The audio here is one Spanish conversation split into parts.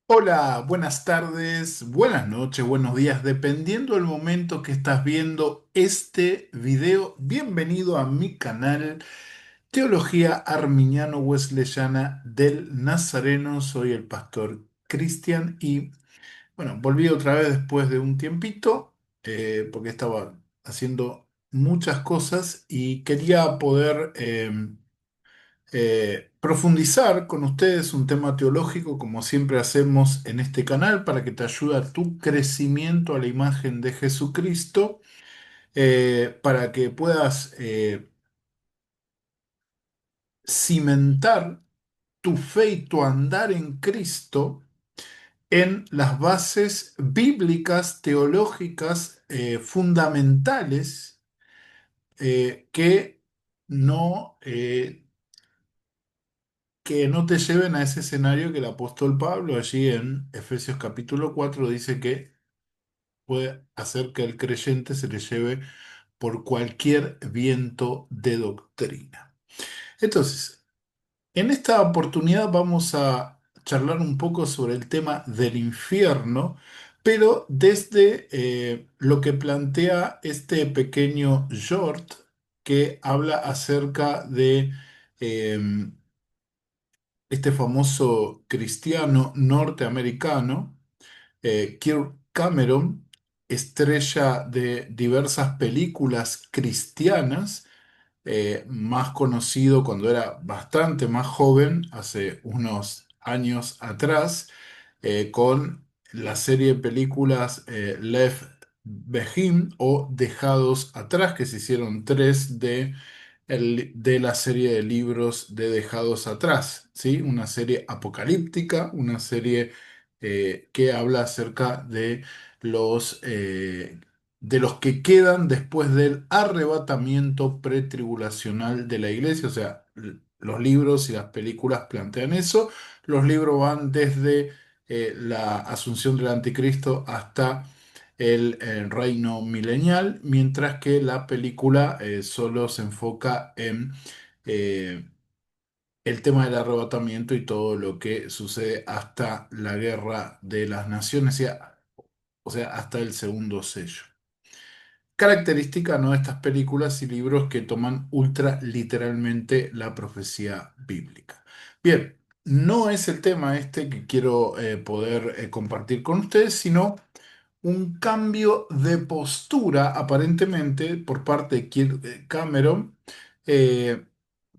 Hola, buenas tardes, buenas noches, buenos días, dependiendo del momento que estás viendo este video. Bienvenido a mi canal Teología Arminiano Wesleyana del Nazareno. Soy el pastor Cristian y bueno, volví otra vez después de un tiempito porque estaba haciendo muchas cosas y quería poder profundizar con ustedes un tema teológico, como siempre hacemos en este canal, para que te ayude a tu crecimiento a la imagen de Jesucristo, para que puedas cimentar tu fe y tu andar en Cristo en las bases bíblicas, teológicas, fundamentales, que no... que no te lleven a ese escenario que el apóstol Pablo allí en Efesios capítulo 4 dice que puede hacer que el creyente se le lleve por cualquier viento de doctrina. Entonces, en esta oportunidad vamos a charlar un poco sobre el tema del infierno, pero desde lo que plantea este pequeño Jort que habla acerca de este famoso cristiano norteamericano, Kirk Cameron, estrella de diversas películas cristianas, más conocido cuando era bastante más joven, hace unos años atrás, con la serie de películas Left Behind o Dejados Atrás, que se hicieron tres de la serie de libros de Dejados Atrás, ¿sí? Una serie apocalíptica, una serie que habla acerca de los que quedan después del arrebatamiento pretribulacional de la iglesia. O sea, los libros y las películas plantean eso. Los libros van desde la asunción del anticristo hasta el reino milenial, mientras que la película solo se enfoca en eh, el tema del arrebatamiento y todo lo que sucede hasta la guerra de las naciones, o sea, hasta el segundo sello. Característica, ¿no?, de estas películas y libros que toman ultra literalmente la profecía bíblica. Bien, no es el tema este que quiero poder compartir con ustedes, sino un cambio de postura aparentemente por parte de Kirk Cameron, eh,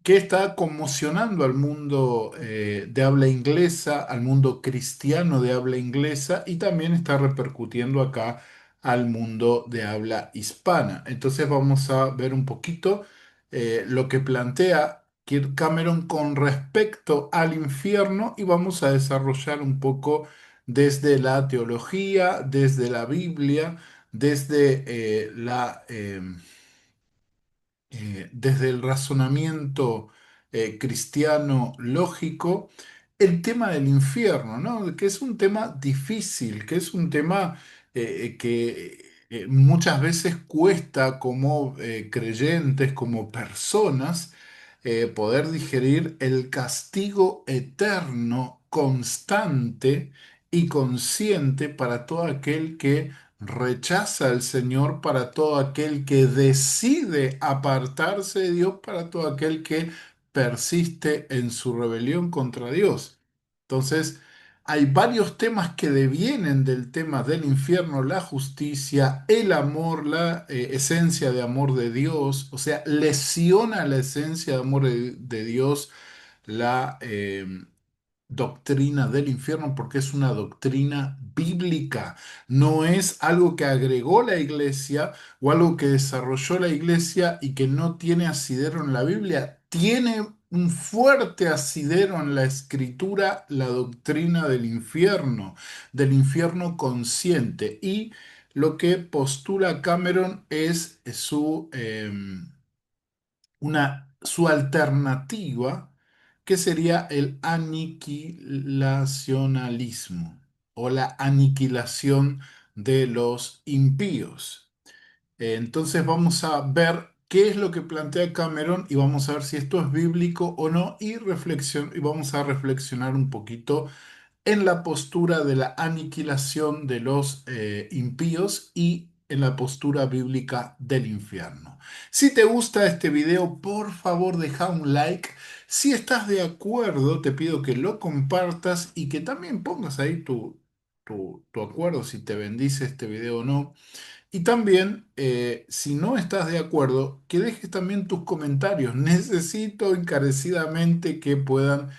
que está conmocionando al mundo de habla inglesa, al mundo cristiano de habla inglesa y también está repercutiendo acá al mundo de habla hispana. Entonces vamos a ver un poquito lo que plantea Kirk Cameron con respecto al infierno y vamos a desarrollar un poco desde la teología, desde la Biblia, desde desde el razonamiento cristiano lógico, el tema del infierno, ¿no? Que es un tema difícil, que es un tema que muchas veces cuesta como creyentes, como personas, poder digerir el castigo eterno, constante y consciente para todo aquel que rechaza al Señor, para todo aquel que decide apartarse de Dios, para todo aquel que persiste en su rebelión contra Dios. Entonces, hay varios temas que devienen del tema del infierno: la justicia, el amor, la esencia de amor de Dios, o sea, lesiona la esencia de amor de Dios la doctrina del infierno, porque es una doctrina bíblica, no es algo que agregó la iglesia o algo que desarrolló la iglesia y que no tiene asidero en la Biblia. Tiene un fuerte asidero en la escritura, la doctrina del infierno consciente. Y lo que postula Cameron es su alternativa, que sería el aniquilacionalismo o la aniquilación de los impíos. Entonces vamos a ver qué es lo que plantea Cameron y vamos a ver si esto es bíblico o no y vamos a reflexionar un poquito en la postura de la aniquilación de los impíos y en la postura bíblica del infierno. Si te gusta este video, por favor deja un like. Si estás de acuerdo, te pido que lo compartas y que también pongas ahí tu acuerdo si te bendice este video o no. Y también, si no estás de acuerdo, que dejes también tus comentarios. Necesito encarecidamente que puedan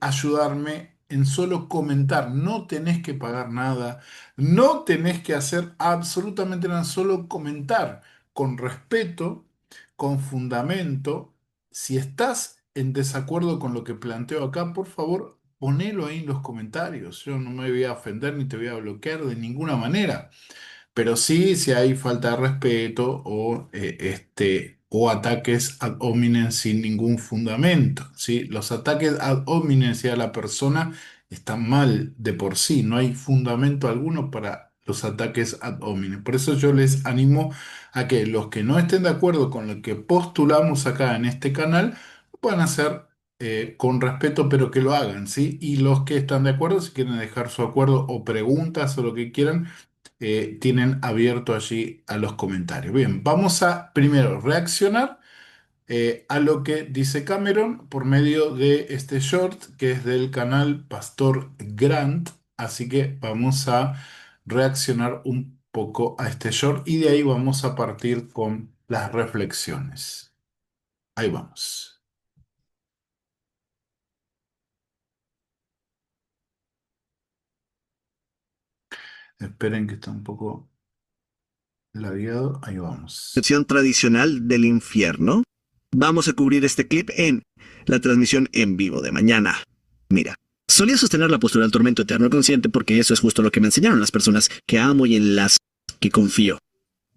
ayudarme en solo comentar. No tenés que pagar nada, no tenés que hacer absolutamente nada, solo comentar con respeto, con fundamento. Si estás en desacuerdo con lo que planteo acá, por favor, ponelo ahí en los comentarios. Yo no me voy a ofender ni te voy a bloquear de ninguna manera. Pero sí, si hay falta de respeto o ataques ad hominem sin ningún fundamento, ¿sí? Los ataques ad hominem hacia la persona están mal de por sí, no hay fundamento alguno para los ataques ad hominem. Por eso yo les animo a que los que no estén de acuerdo con lo que postulamos acá en este canal, lo puedan hacer con respeto, pero que lo hagan, ¿sí? Y los que están de acuerdo, si quieren dejar su acuerdo o preguntas o lo que quieran, tienen abierto allí a los comentarios. Bien, vamos a primero reaccionar a lo que dice Cameron por medio de este short que es del canal Pastor Grant. Así que vamos a reaccionar un poco a este short y de ahí vamos a partir con las reflexiones. Ahí vamos. Esperen que está un poco lagueado. Ahí vamos. Concepción tradicional del infierno. Vamos a cubrir este clip en la transmisión en vivo de mañana. Mira, solía sostener la postura del tormento eterno consciente porque eso es justo lo que me enseñaron las personas que amo y en las que confío.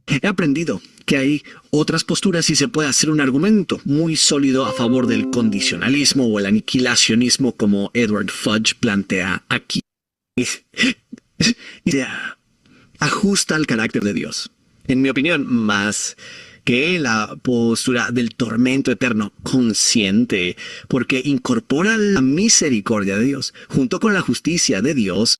He aprendido que hay otras posturas y se puede hacer un argumento muy sólido a favor del condicionalismo o el aniquilacionismo como Edward Fudge plantea aquí. Y se ajusta al carácter de Dios. En mi opinión, más que la postura del tormento eterno consciente, porque incorpora la misericordia de Dios junto con la justicia de Dios,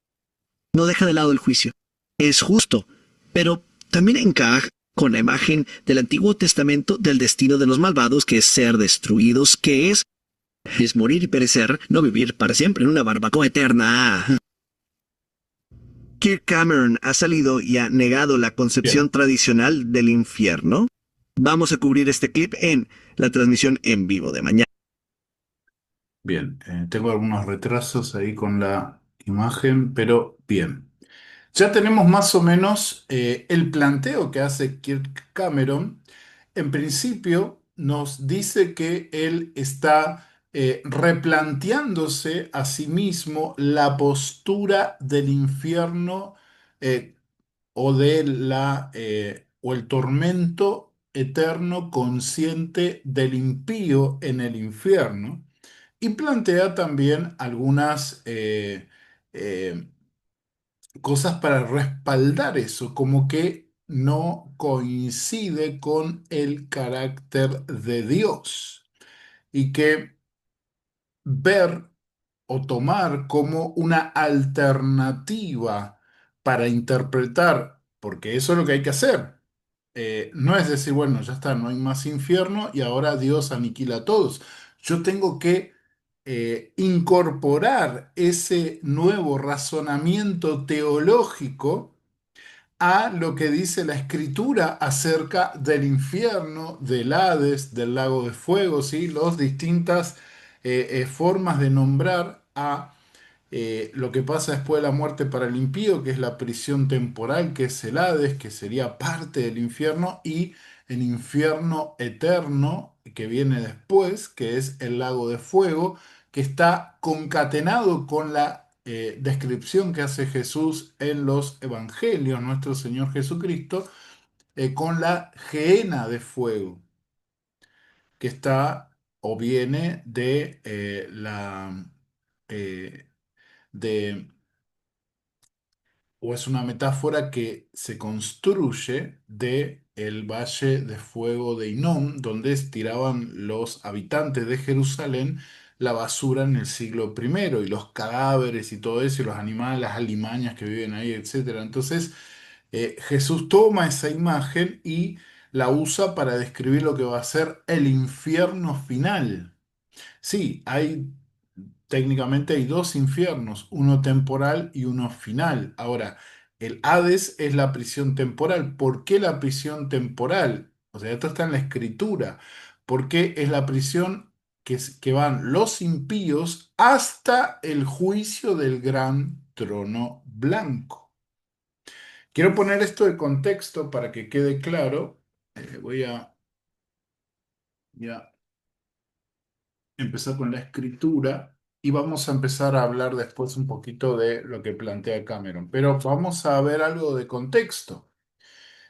no deja de lado el juicio. Es justo, pero también encaja con la imagen del Antiguo Testamento del destino de los malvados, que es ser destruidos, que es morir y perecer, no vivir para siempre en una barbacoa eterna. Kirk Cameron ha salido y ha negado la concepción Bien. tradicional del infierno. Vamos a cubrir este clip en la transmisión en vivo de mañana. Bien, tengo algunos retrasos ahí con la imagen, pero bien. Ya tenemos más o menos el planteo que hace Kirk Cameron. En principio nos dice que él está replanteándose a sí mismo la postura del infierno eh, o el tormento eterno consciente del impío en el infierno. Y plantea también algunas cosas para respaldar eso, como que no coincide con el carácter de Dios y que ver o tomar como una alternativa para interpretar, porque eso es lo que hay que hacer. No es decir, bueno, ya está, no hay más infierno y ahora Dios aniquila a todos. Yo tengo que incorporar ese nuevo razonamiento teológico a lo que dice la Escritura acerca del infierno, del Hades, del lago de fuego, ¿sí? Las distintas formas de nombrar a lo que pasa después de la muerte para el impío, que es la prisión temporal, que es el Hades, que sería parte del infierno, y el infierno eterno, que viene después, que es el lago de fuego, que está concatenado con la descripción que hace Jesús en los evangelios, nuestro Señor Jesucristo, con la gehenna de fuego, que está o viene de eh, de o es una metáfora que se construye de el valle de fuego de Hinnom, donde tiraban los habitantes de Jerusalén la basura en el siglo primero y los cadáveres y todo eso, y los animales, las alimañas que viven ahí, etcétera. Entonces, Jesús toma esa imagen y la usa para describir lo que va a ser el infierno final. Sí, técnicamente hay dos infiernos, uno temporal y uno final. Ahora, el Hades es la prisión temporal. ¿Por qué la prisión temporal? O sea, esto está en la escritura. Porque es la prisión que van los impíos hasta el juicio del gran trono blanco. Quiero poner esto de contexto para que quede claro. Voy a ya empezar con la escritura y vamos a empezar a hablar después un poquito de lo que plantea Cameron. Pero vamos a ver algo de contexto.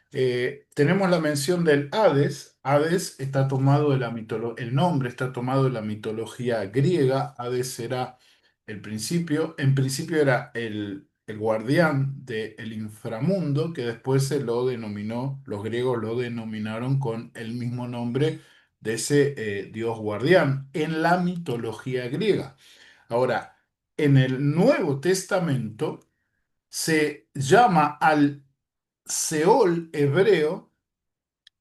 Tenemos la mención del Hades. Hades está tomado de la mitología, el nombre está tomado de la mitología griega. Hades era el principio, en principio era el guardián del inframundo, que después se lo denominó, los griegos lo denominaron con el mismo nombre de ese dios guardián en la mitología griega. Ahora, en el Nuevo Testamento se llama Seol hebreo,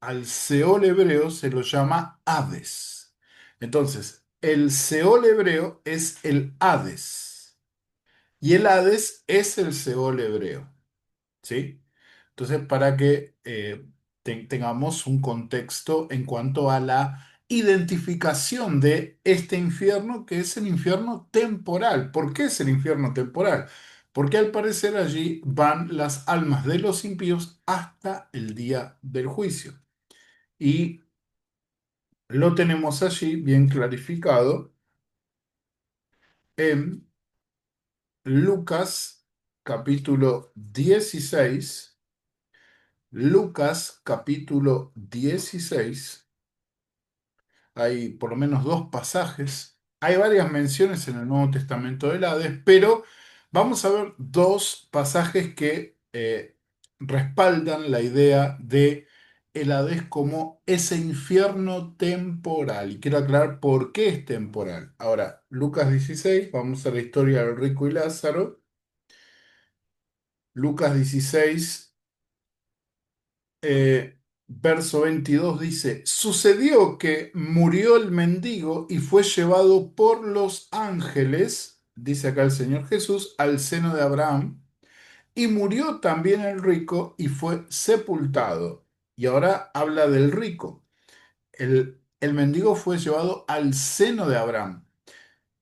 al Seol hebreo se lo llama Hades. Entonces, el Seol hebreo es el Hades y el Hades es el Seol hebreo, ¿sí? Entonces, para que tengamos un contexto en cuanto a la identificación de este infierno, que es el infierno temporal. ¿Por qué es el infierno temporal? Porque al parecer allí van las almas de los impíos hasta el día del juicio. Y lo tenemos allí bien clarificado en Lucas capítulo 16. Lucas capítulo 16. Hay por lo menos dos pasajes. Hay varias menciones en el Nuevo Testamento del Hades, pero vamos a ver dos pasajes que respaldan la idea de el Hades como ese infierno temporal. Y quiero aclarar por qué es temporal. Ahora, Lucas 16, vamos a la historia del rico y Lázaro. Lucas 16, verso 22 dice, sucedió que murió el mendigo y fue llevado por los ángeles, dice acá el Señor Jesús, al seno de Abraham, y murió también el rico y fue sepultado. Y ahora habla del rico. El mendigo fue llevado al seno de Abraham,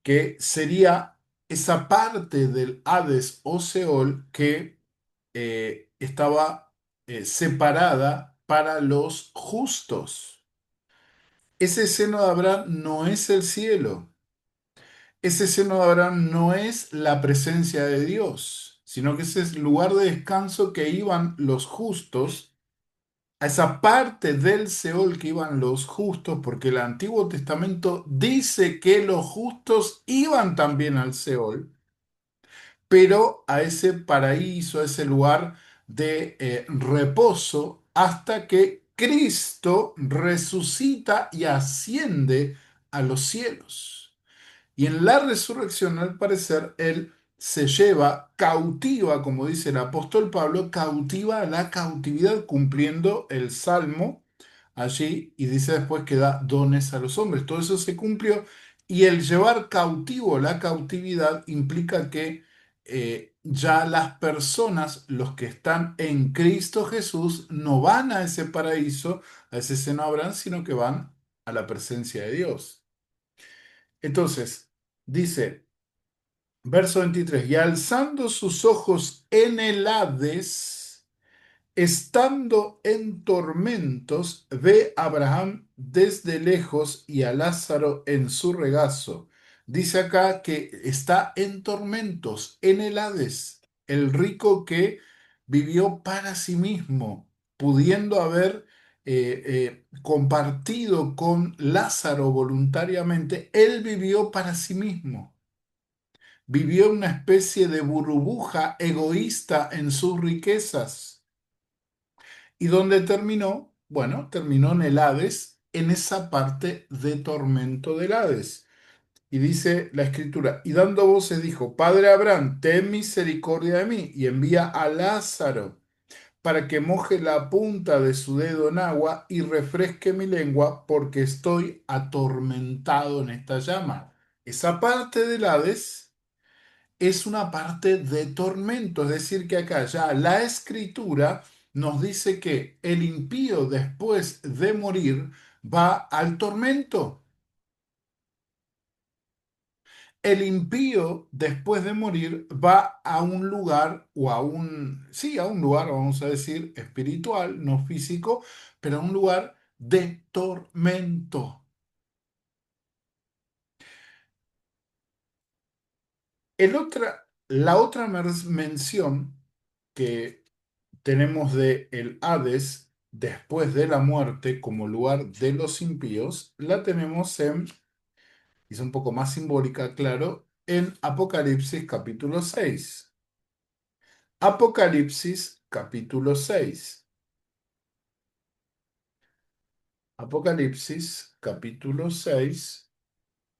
que sería esa parte del Hades o Seol que estaba separada para los justos. Ese seno de Abraham no es el cielo. Ese seno de Abraham no es la presencia de Dios, sino que ese es el lugar de descanso que iban los justos, a esa parte del Seol que iban los justos, porque el Antiguo Testamento dice que los justos iban también al Seol, pero a ese paraíso, a ese lugar de reposo, hasta que Cristo resucita y asciende a los cielos. Y en la resurrección, al parecer, Él se lleva cautiva, como dice el apóstol Pablo, cautiva a la cautividad, cumpliendo el Salmo allí, y dice después que da dones a los hombres. Todo eso se cumplió, y el llevar cautivo la cautividad implica que ya las personas, los que están en Cristo Jesús, no van a ese paraíso, a ese seno de Abraham, sino que van a la presencia de Dios. Entonces, dice, verso 23, y alzando sus ojos en el Hades, estando en tormentos, ve a Abraham desde lejos y a Lázaro en su regazo. Dice acá que está en tormentos, en el Hades, el rico que vivió para sí mismo, pudiendo haber compartido con Lázaro voluntariamente, él vivió para sí mismo. Vivió una especie de burbuja egoísta en sus riquezas. ¿Y dónde terminó? Bueno, terminó en el Hades, en esa parte de tormento del Hades. Y dice la escritura, y dando voces dijo, Padre Abraham, ten misericordia de mí y envía a Lázaro para que moje la punta de su dedo en agua y refresque mi lengua, porque estoy atormentado en esta llama. Esa parte del Hades es una parte de tormento, es decir, que acá ya la escritura nos dice que el impío después de morir va al tormento. El impío, después de morir, va a un lugar o a un, sí, a un lugar, vamos a decir, espiritual, no físico, pero a un lugar de tormento. La otra mención que tenemos de el Hades después de la muerte como lugar de los impíos, la tenemos en, y es un poco más simbólica, claro, en Apocalipsis capítulo 6. Apocalipsis capítulo 6. Apocalipsis capítulo 6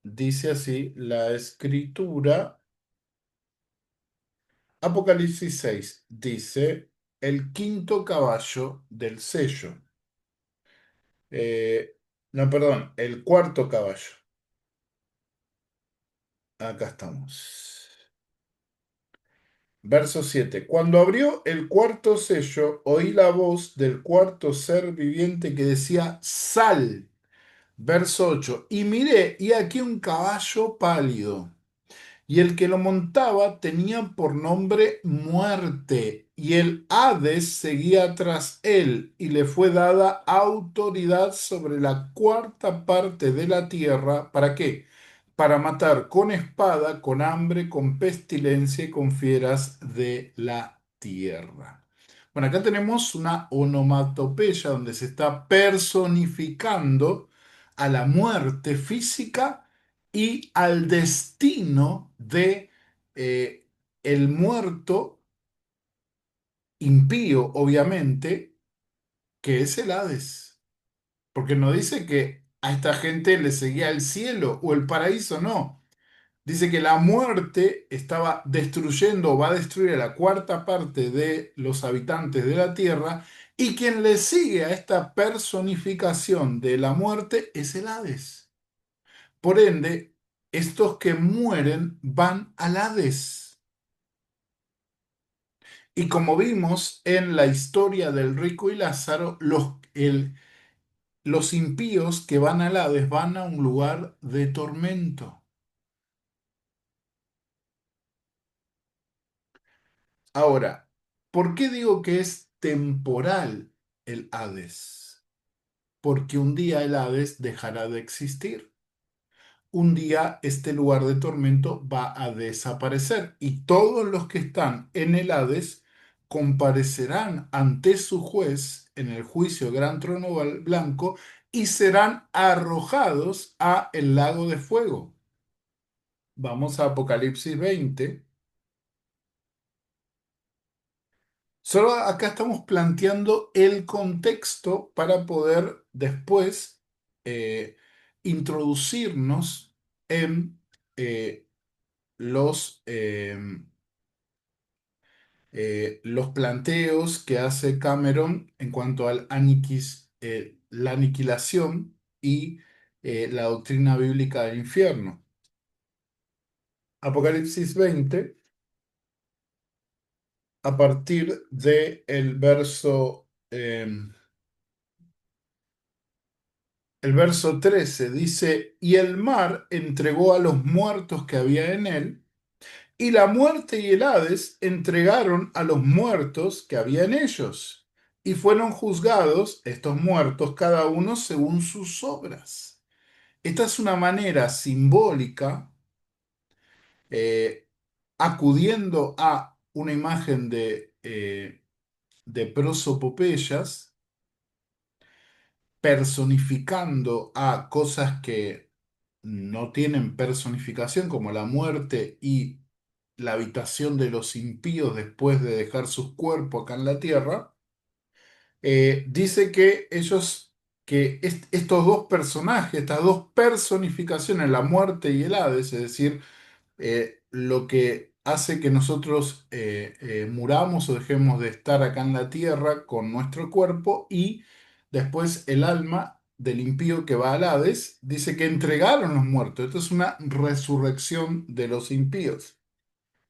dice así la escritura. Apocalipsis 6 dice el quinto caballo del sello. No, perdón, el cuarto caballo. Acá estamos. Verso 7. Cuando abrió el cuarto sello, oí la voz del cuarto ser viviente que decía, Sal. Verso 8. Y miré, y aquí un caballo pálido, y el que lo montaba tenía por nombre Muerte, y el Hades seguía tras él, y le fue dada autoridad sobre la cuarta parte de la tierra. ¿Para qué? Para matar con espada, con hambre, con pestilencia y con fieras de la tierra. Bueno, acá tenemos una onomatopeya donde se está personificando a la muerte física y al destino de eh, el muerto impío, obviamente, que es el Hades. Porque no dice que a esta gente le seguía el cielo o el paraíso, no. Dice que la muerte estaba destruyendo o va a destruir a la cuarta parte de los habitantes de la tierra y quien le sigue a esta personificación de la muerte es el Hades. Por ende, estos que mueren van al Hades. Y como vimos en la historia del rico y Lázaro, los impíos que van al Hades van a un lugar de tormento. Ahora, ¿por qué digo que es temporal el Hades? Porque un día el Hades dejará de existir. Un día este lugar de tormento va a desaparecer y todos los que están en el Hades comparecerán ante su juez en el juicio gran trono blanco y serán arrojados a el lago de fuego. Vamos a Apocalipsis 20. Solo acá estamos planteando el contexto para poder después eh, introducirnos en eh, los, eh, los planteos que hace Cameron en cuanto al la aniquilación y la doctrina bíblica del infierno. Apocalipsis 20, a partir del verso, el verso 13, dice, y el mar entregó a los muertos que había en él, y la muerte y el Hades entregaron a los muertos que había en ellos, y fueron juzgados estos muertos cada uno según sus obras. Esta es una manera simbólica, eh, acudiendo a una imagen de prosopopeyas, personificando a cosas que no tienen personificación, como la muerte y la habitación de los impíos después de dejar sus cuerpos acá en la tierra, dice que ellos que estos dos personajes, estas dos personificaciones, la muerte y el Hades, es decir, lo que hace que nosotros muramos o dejemos de estar acá en la tierra con nuestro cuerpo, y después el alma del impío que va al Hades, dice que entregaron los muertos. Esto es una resurrección de los impíos.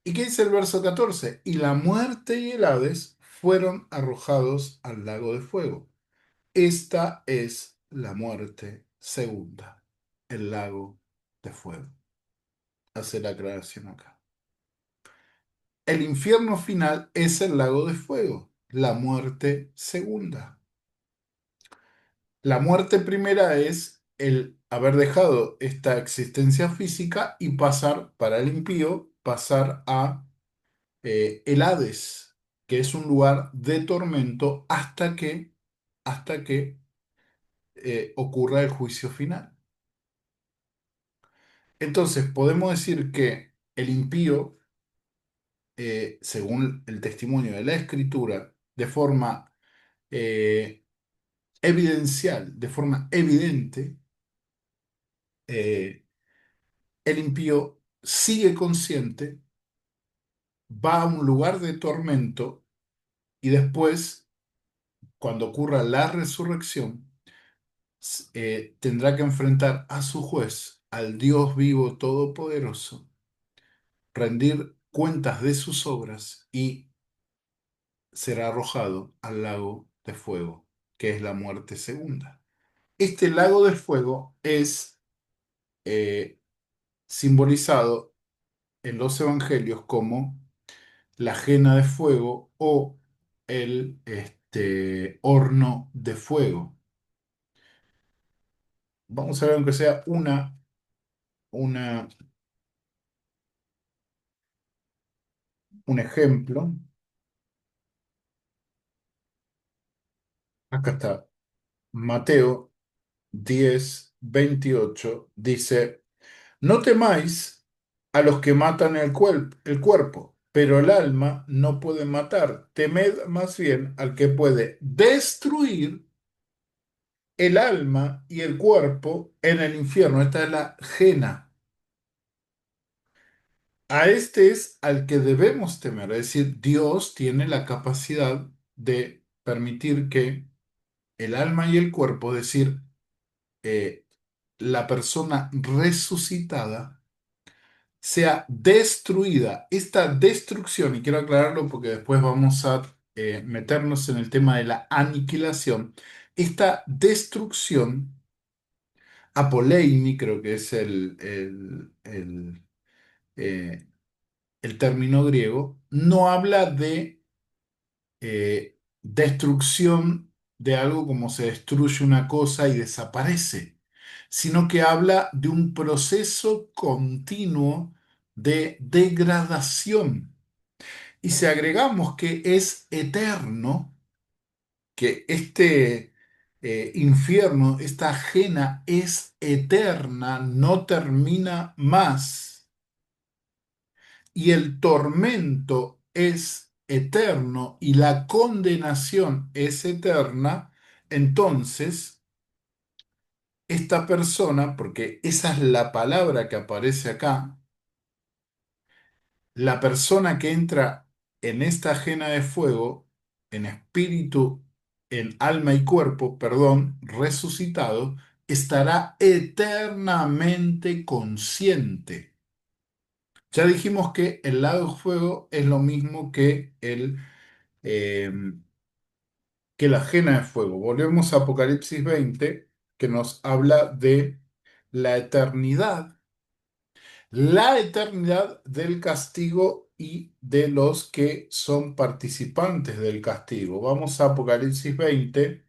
¿Y qué dice el verso 14? Y la muerte y el Hades fueron arrojados al lago de fuego. Esta es la muerte segunda, el lago de fuego. Hace la aclaración acá. El infierno final es el lago de fuego, la muerte segunda. La muerte primera es el haber dejado esta existencia física y pasar, para el impío, pasar a el Hades, que es un lugar de tormento hasta que ocurra el juicio final. Entonces, podemos decir que el impío, según el testimonio de la Escritura, de forma eh, evidencial, de forma evidente, eh, el impío sigue consciente, va a un lugar de tormento y después, cuando ocurra la resurrección, tendrá que enfrentar a su juez, al Dios vivo todopoderoso, rendir cuentas de sus obras y será arrojado al lago de fuego, que es la muerte segunda. Este lago de fuego es eh, simbolizado en los evangelios como la jena de fuego o el horno de fuego. Vamos a ver aunque sea una, un ejemplo. Acá está. Mateo 10:28 dice, no temáis a los que matan el cuerpo, pero el alma no puede matar. Temed más bien al que puede destruir el alma y el cuerpo en el infierno. Esta es la jena. A este es al que debemos temer. Es decir, Dios tiene la capacidad de permitir que el alma y el cuerpo, es decir, eh, la persona resucitada, sea destruida. Esta destrucción, y quiero aclararlo porque después vamos a meternos en el tema de la aniquilación, esta destrucción, apoleimi, creo que es eh, el término griego, no habla de destrucción de algo como se destruye una cosa y desaparece, sino que habla de un proceso continuo de degradación. Y si agregamos que es eterno, que este infierno, esta ajena es eterna, no termina más, y el tormento es eterno y la condenación es eterna, entonces esta persona, porque esa es la palabra que aparece acá, la persona que entra en esta ajena de fuego, en espíritu, en alma y cuerpo, perdón, resucitado, estará eternamente consciente. Ya dijimos que el lago de fuego es lo mismo que eh, que la ajena de fuego. Volvemos a Apocalipsis 20, que nos habla de la eternidad, la eternidad del castigo y de los que son participantes del castigo. Vamos a Apocalipsis 20.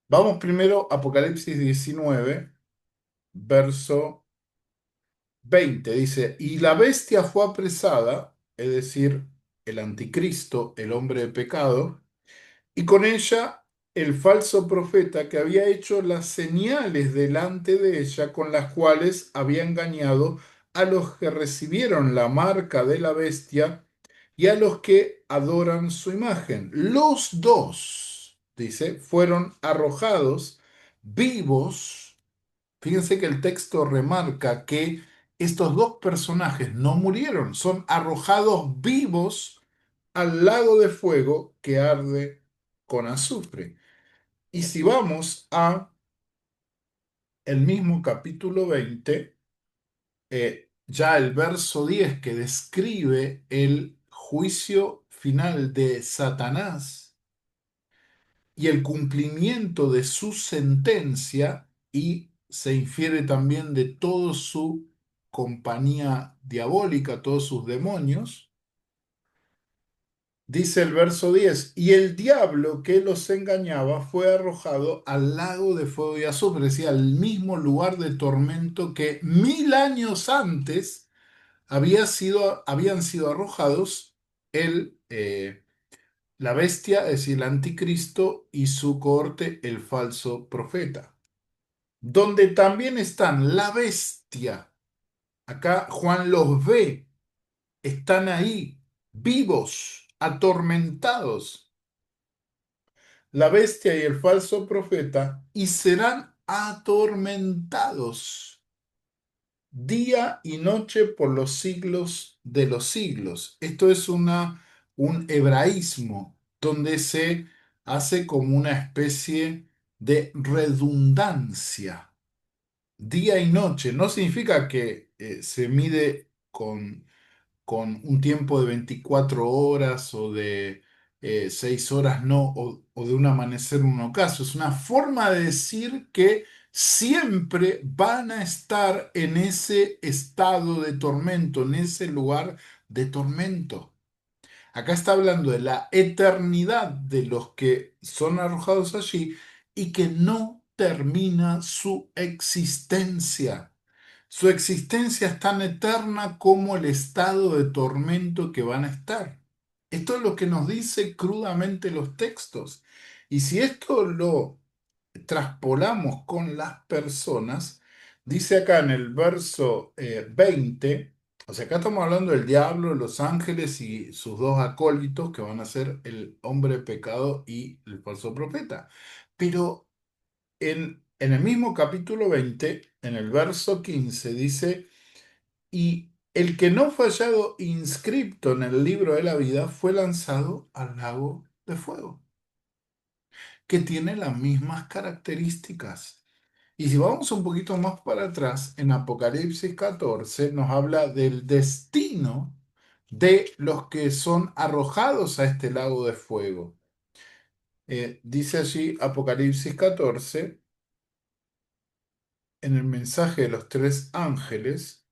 Vamos primero a Apocalipsis 19, verso 20. Dice, y la bestia fue apresada, es decir, el anticristo, el hombre de pecado, y con ella el falso profeta que había hecho las señales delante de ella con las cuales había engañado a los que recibieron la marca de la bestia y a los que adoran su imagen. Los dos, dice, fueron arrojados vivos. Fíjense que el texto remarca que estos dos personajes no murieron, son arrojados vivos al lago de fuego que arde con azufre. Y si vamos a el mismo capítulo 20, ya el verso 10 que describe el juicio final de Satanás y el cumplimiento de su sentencia, y se infiere también de toda su compañía diabólica, todos sus demonios. Dice el verso 10, y el diablo que los engañaba fue arrojado al lago de fuego y azufre, es decir, al mismo lugar de tormento que 1000 años antes habían sido arrojados la bestia, es decir, el anticristo y su cohorte, el falso profeta. Donde también están la bestia. Acá Juan los ve, están ahí, vivos, atormentados. La bestia y el falso profeta, y serán atormentados día y noche por los siglos de los siglos. Esto es un hebraísmo donde se hace como una especie de redundancia. Día y noche no significa que se mide con un tiempo de 24 horas o de 6 horas, no, o de un amanecer un ocaso. Es una forma de decir que siempre van a estar en ese estado de tormento, en ese lugar de tormento. Acá está hablando de la eternidad de los que son arrojados allí y que no termina su existencia. Su existencia es tan eterna como el estado de tormento que van a estar. Esto es lo que nos dice crudamente los textos. Y si esto lo traspolamos con las personas, dice acá en el verso 20, o sea, acá estamos hablando del diablo, los ángeles y sus dos acólitos que van a ser el hombre pecado y el falso profeta. Pero en el mismo capítulo 20, en el verso 15, dice, y el que no fue hallado inscripto en el libro de la vida fue lanzado al lago de fuego, que tiene las mismas características. Y si vamos un poquito más para atrás, en Apocalipsis 14 nos habla del destino de los que son arrojados a este lago de fuego. Dice allí Apocalipsis 14, en el mensaje de los tres ángeles,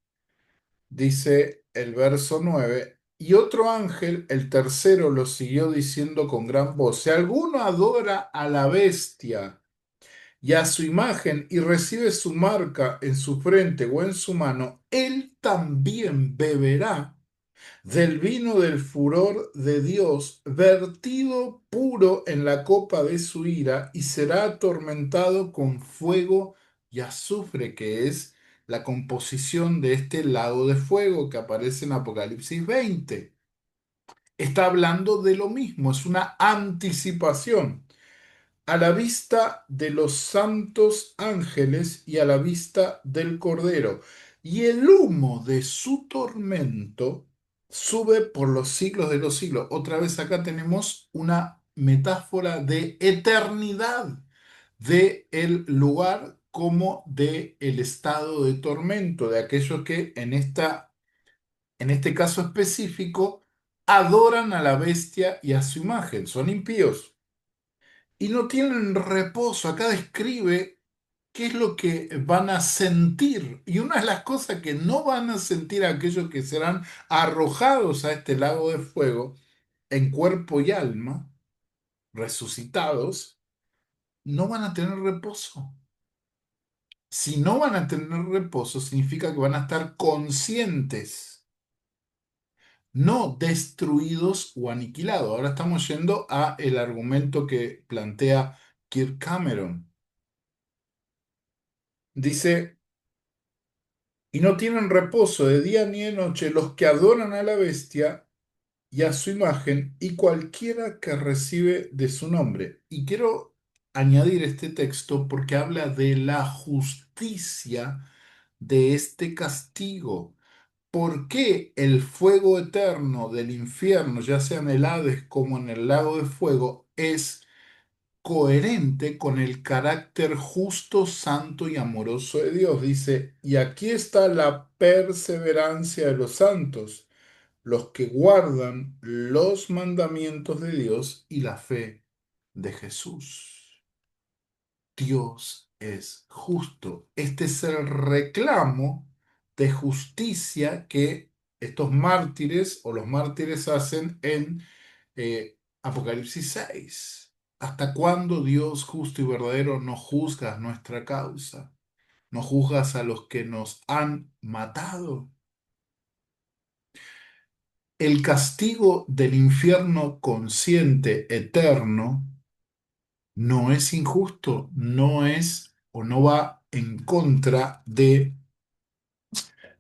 dice el verso 9, y otro ángel, el tercero, lo siguió diciendo con gran voz, si alguno adora a la bestia y a su imagen y recibe su marca en su frente o en su mano, él también beberá del vino del furor de Dios, vertido puro en la copa de su ira, y será atormentado con fuego y azufre, que es la composición de este lago de fuego que aparece en Apocalipsis 20. Está hablando de lo mismo, es una anticipación a la vista de los santos ángeles y a la vista del Cordero. Y el humo de su tormento sube por los siglos de los siglos. Otra vez acá tenemos una metáfora de eternidad de el lugar como de el estado de tormento de aquellos que en este caso específico adoran a la bestia y a su imagen, son impíos y no tienen reposo. Acá describe qué es lo que van a sentir. Y una de las cosas que no van a sentir aquellos que serán arrojados a este lago de fuego en cuerpo y alma, resucitados, no van a tener reposo. Si no van a tener reposo, significa que van a estar conscientes, no destruidos o aniquilados. Ahora estamos yendo a el argumento que plantea Kirk Cameron. Dice, y no tienen reposo de día ni de noche los que adoran a la bestia y a su imagen, y cualquiera que recibe de su nombre. Y quiero añadir este texto porque habla de la justicia de este castigo. ¿Por qué el fuego eterno del infierno, ya sea en el Hades como en el lago de fuego, es coherente con el carácter justo, santo y amoroso de Dios? Dice, y aquí está la perseverancia de los santos, los que guardan los mandamientos de Dios y la fe de Jesús. Dios es justo. Este es el reclamo de justicia que estos mártires o los mártires hacen en Apocalipsis 6. ¿Hasta cuándo, Dios justo y verdadero, no juzgas nuestra causa? ¿No juzgas a los que nos han matado? El castigo del infierno consciente eterno no es injusto, no es o no va en contra de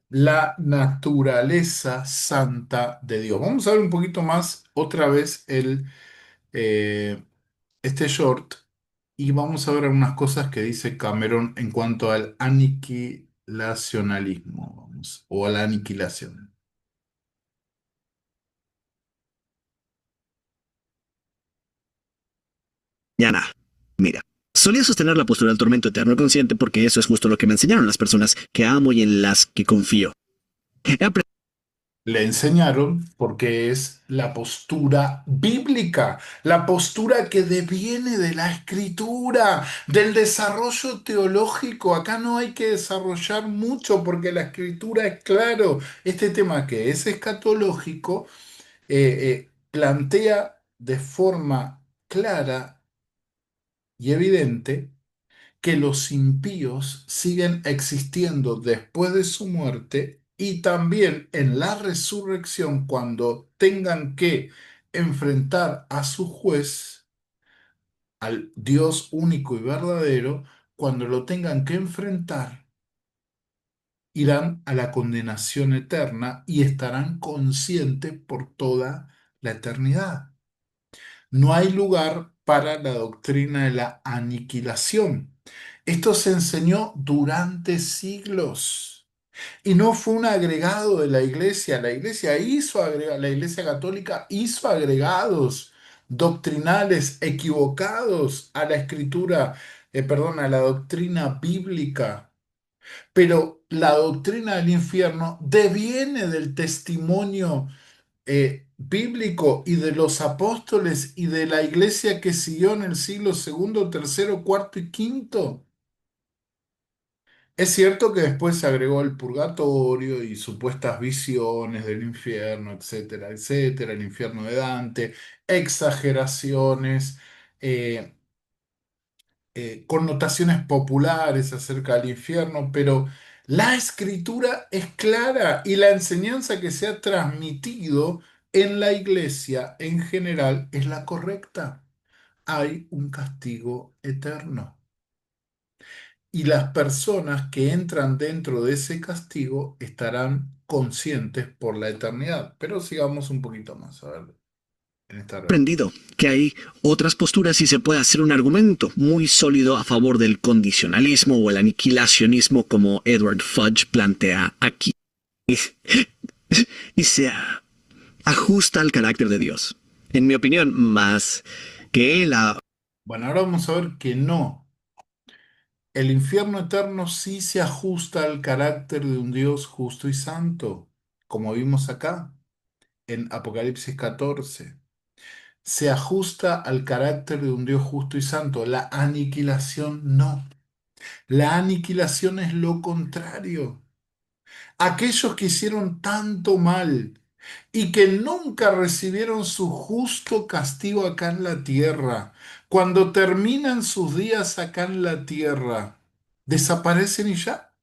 la naturaleza santa de Dios. Vamos a ver un poquito más otra vez eh, este short y vamos a ver algunas cosas que dice Cameron en cuanto al aniquilacionalismo, vamos, o a la aniquilación. Yana, mira. Solía sostener la postura del tormento eterno consciente porque eso es justo lo que me enseñaron las personas que amo y en las que confío. He Le enseñaron porque es la postura bíblica, la postura que deviene de la escritura, del desarrollo teológico. Acá no hay que desarrollar mucho porque la escritura es claro. Este tema que es escatológico plantea de forma clara y evidente que los impíos siguen existiendo después de su muerte y también en la resurrección cuando tengan que enfrentar a su juez, al Dios único y verdadero, cuando lo tengan que enfrentar, irán a la condenación eterna y estarán conscientes por toda la eternidad. No hay lugar para la doctrina de la aniquilación. Esto se enseñó durante siglos y no fue un agregado de la iglesia. La iglesia católica hizo agregados doctrinales equivocados a la escritura, perdón, a la doctrina bíblica. Pero la doctrina del infierno deviene del testimonio bíblico y de los apóstoles y de la iglesia que siguió en el siglo segundo, tercero, cuarto y quinto. Es cierto que después se agregó el purgatorio y supuestas visiones del infierno, etcétera, etcétera, el infierno de Dante, exageraciones, eh, connotaciones populares acerca del infierno, pero la escritura es clara y la enseñanza que se ha transmitido en la iglesia en general es la correcta. Hay un castigo eterno. Y las personas que entran dentro de ese castigo estarán conscientes por la eternidad. Pero sigamos un poquito más, a ver, en esta aprendido que hay otras posturas y se puede hacer un argumento muy sólido a favor del condicionalismo o el aniquilacionismo como Edward Fudge plantea aquí. Y, y se ajusta al carácter de Dios. En mi opinión, más que la Bueno, ahora vamos a ver que no. El infierno eterno sí se ajusta al carácter de un Dios justo y santo, como vimos acá en Apocalipsis 14. Se ajusta al carácter de un Dios justo y santo. La aniquilación no. La aniquilación es lo contrario. Aquellos que hicieron tanto mal y que nunca recibieron su justo castigo acá en la tierra, cuando terminan sus días acá en la tierra, desaparecen y ya,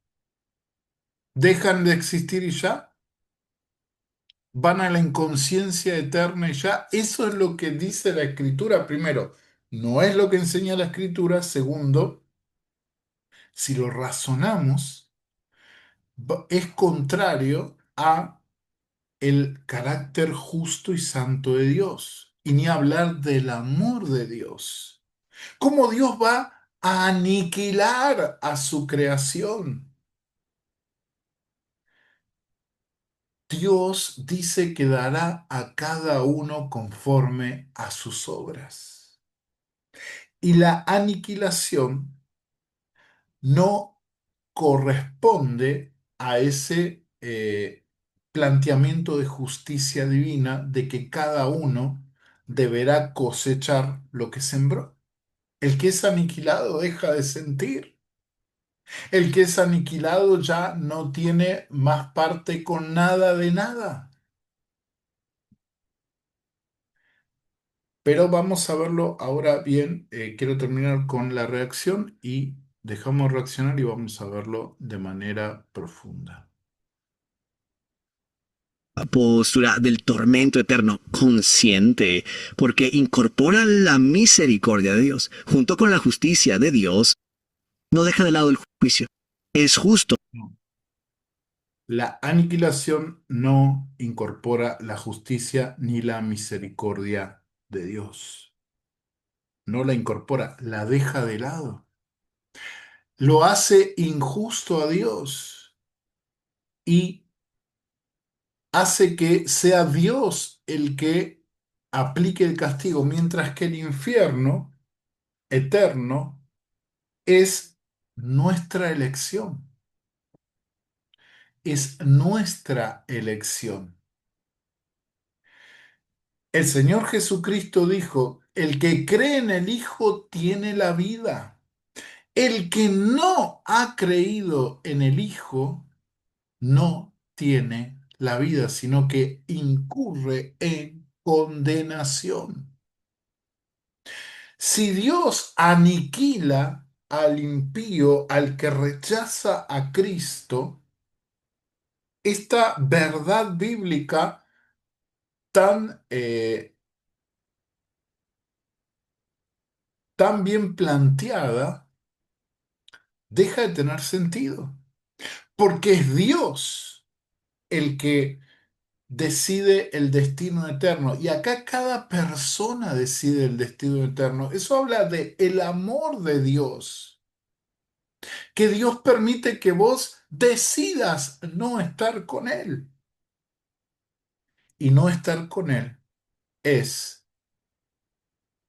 dejan de existir y ya, van a la inconsciencia eterna y ya. Eso es lo que dice la escritura. Primero, no es lo que enseña la escritura. Segundo, si lo razonamos, es contrario a el carácter justo y santo de Dios, y ni hablar del amor de Dios. ¿Cómo Dios va a aniquilar a su creación? Dios dice que dará a cada uno conforme a sus obras. Y la aniquilación no corresponde a ese planteamiento de justicia divina de que cada uno deberá cosechar lo que sembró. El que es aniquilado deja de sentir. El que es aniquilado ya no tiene más parte con nada de nada. Pero vamos a verlo ahora bien. Quiero terminar con la reacción y dejamos reaccionar y vamos a verlo de manera profunda. Postura del tormento eterno consciente, porque incorpora la misericordia de Dios junto con la justicia de Dios, no deja de lado el juicio. Es justo. No. La aniquilación no incorpora la justicia ni la misericordia de Dios. No la incorpora, la deja de lado. Lo hace injusto a Dios y hace que sea Dios el que aplique el castigo, mientras que el infierno eterno es nuestra elección, es nuestra elección. El Señor Jesucristo dijo, el que cree en el Hijo tiene la vida. El que no ha creído en el Hijo no tiene la vida, sino que incurre en condenación. Si Dios aniquila al impío, al que rechaza a Cristo, esta verdad bíblica tan, tan bien planteada deja de tener sentido, porque es Dios el que decide el destino eterno. Y acá cada persona decide el destino eterno. Eso habla de el amor de Dios, que Dios permite que vos decidas no estar con Él. Y no estar con Él es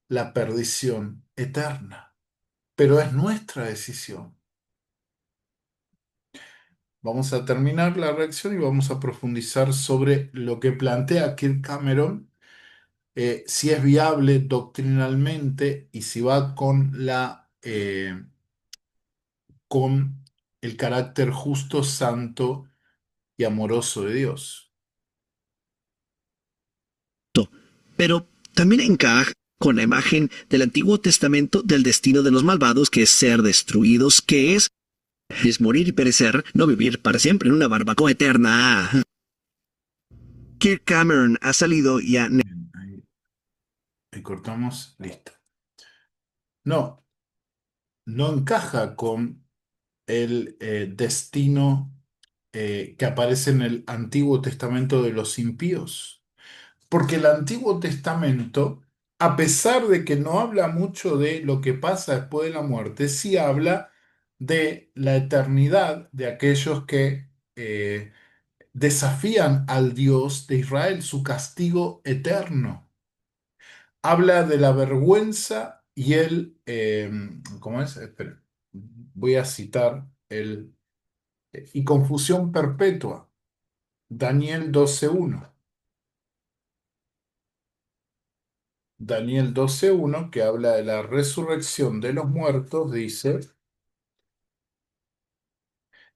la perdición eterna, pero es nuestra decisión. Vamos a terminar la reacción y vamos a profundizar sobre lo que plantea Kirk Cameron, si es viable doctrinalmente y si va con el carácter justo, santo y amoroso de Dios. Pero también encaja con la imagen del Antiguo Testamento del destino de los malvados, que es ser destruidos, que es morir y perecer, no vivir para siempre en una barbacoa eterna. Kirk Cameron ha salido y ha Bien, ahí cortamos, listo. No, no encaja con el destino que aparece en el Antiguo Testamento de los impíos. Porque el Antiguo Testamento, a pesar de que no habla mucho de lo que pasa después de la muerte, sí habla de la eternidad de aquellos que desafían al Dios de Israel, su castigo eterno. Habla de la vergüenza y ¿cómo es? Espera, voy a citar y confusión perpetua. Daniel 12:1. Daniel 12:1, que habla de la resurrección de los muertos, dice,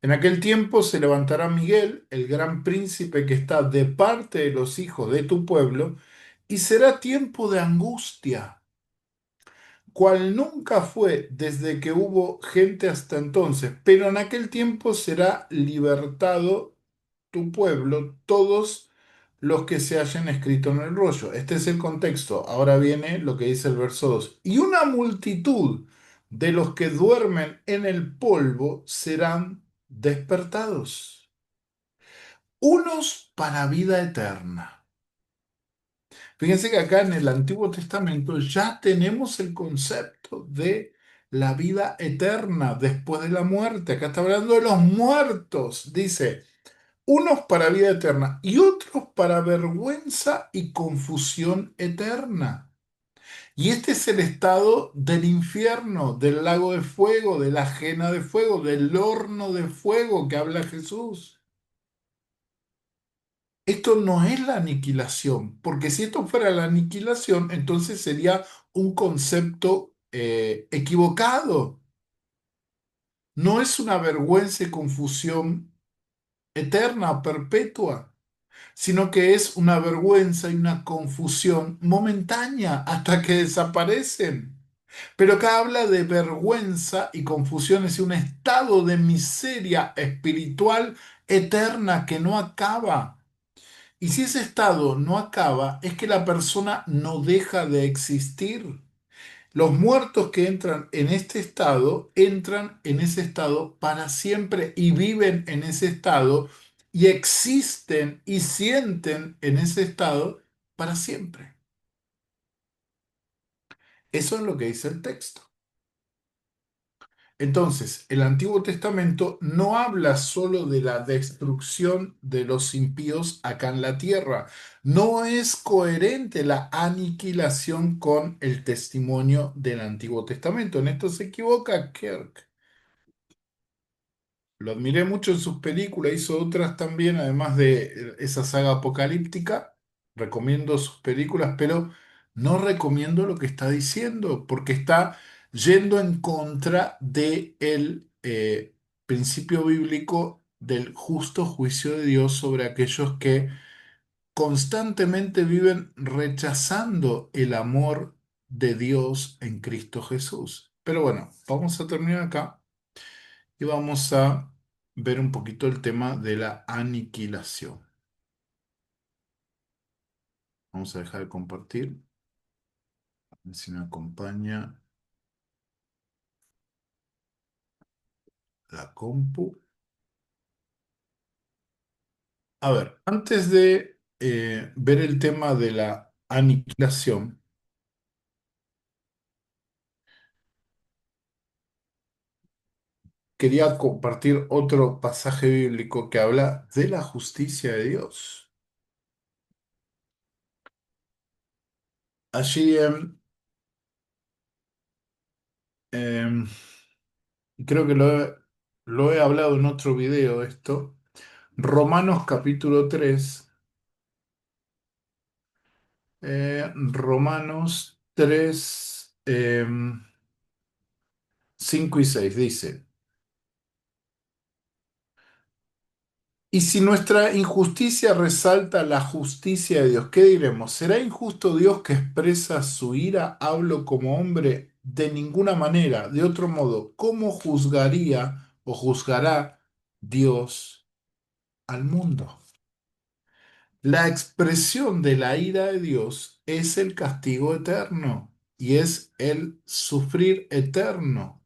en aquel tiempo se levantará Miguel, el gran príncipe que está de parte de los hijos de tu pueblo, y será tiempo de angustia, cual nunca fue desde que hubo gente hasta entonces, pero en aquel tiempo será libertado tu pueblo, todos los que se hayan escrito en el rollo. Este es el contexto. Ahora viene lo que dice el verso 2. Y una multitud de los que duermen en el polvo serán despertados. unos para vida eterna. Fíjense que acá en el Antiguo Testamento ya tenemos el concepto de la vida eterna después de la muerte. Acá está hablando de los muertos. Dice, unos para vida eterna y otros para vergüenza y confusión eterna. Y este es el estado del infierno, del lago de fuego, de la ajena de fuego, del horno de fuego que habla Jesús. Esto no es la aniquilación, porque si esto fuera la aniquilación, entonces sería un concepto equivocado. No es una vergüenza y confusión eterna, perpetua, sino que es una vergüenza y una confusión momentánea hasta que desaparecen. Pero acá habla de vergüenza y confusión, es un estado de miseria espiritual eterna que no acaba. Y si ese estado no acaba, es que la persona no deja de existir. Los muertos que entran en ese estado para siempre y viven en ese estado y existen y sienten en ese estado para siempre. Eso es lo que dice el texto. Entonces, el Antiguo Testamento no habla solo de la destrucción de los impíos acá en la tierra. No es coherente la aniquilación con el testimonio del Antiguo Testamento. En esto se equivoca Kirk. Lo admiré mucho en sus películas, hizo otras también, además de esa saga apocalíptica. Recomiendo sus películas, pero no recomiendo lo que está diciendo, porque está yendo en contra del principio bíblico del justo juicio de Dios sobre aquellos que constantemente viven rechazando el amor de Dios en Cristo Jesús. Pero bueno, vamos a terminar acá y vamos a ver un poquito el tema de la aniquilación. Vamos a dejar de compartir. A ver si me acompaña la compu. A ver, antes de ver el tema de la aniquilación, quería compartir otro pasaje bíblico que habla de la justicia de Dios. Allí em, creo que lo he hablado en otro video esto. Romanos capítulo 3. Romanos 3, 5 y 6 dice, y si nuestra injusticia resalta la justicia de Dios, ¿qué diremos? ¿Será injusto Dios que expresa su ira? Hablo como hombre de ninguna manera. De otro modo, ¿cómo juzgaría o juzgará Dios al mundo? La expresión de la ira de Dios es el castigo eterno y es el sufrir eterno.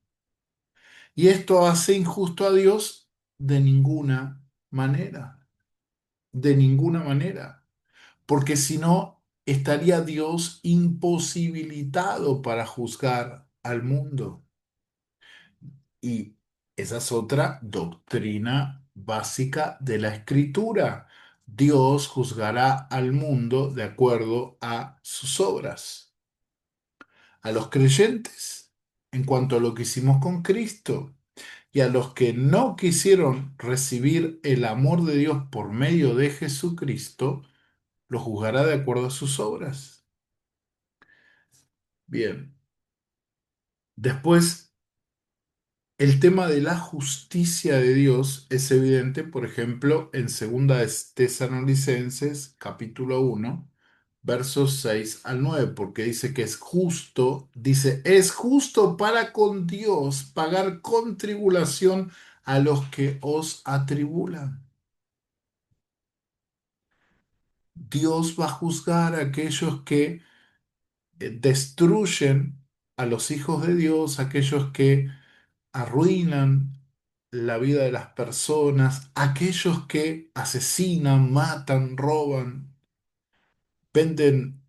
Y esto hace injusto a Dios de ninguna manera, de ninguna manera, porque si no, estaría Dios imposibilitado para juzgar al mundo. Y esa es otra doctrina básica de la Escritura. Dios juzgará al mundo de acuerdo a sus obras. A los creyentes, en cuanto a lo que hicimos con Cristo, y a los que no quisieron recibir el amor de Dios por medio de Jesucristo, los juzgará de acuerdo a sus obras. Bien, después el tema de la justicia de Dios es evidente, por ejemplo, en Segunda de Tesalonicenses, capítulo 1, versos 6 al 9, porque dice que es justo, dice, es justo para con Dios pagar con tribulación a los que os atribulan. Dios va a juzgar a aquellos que destruyen a los hijos de Dios, aquellos que arruinan la vida de las personas, aquellos que asesinan, matan, roban, venden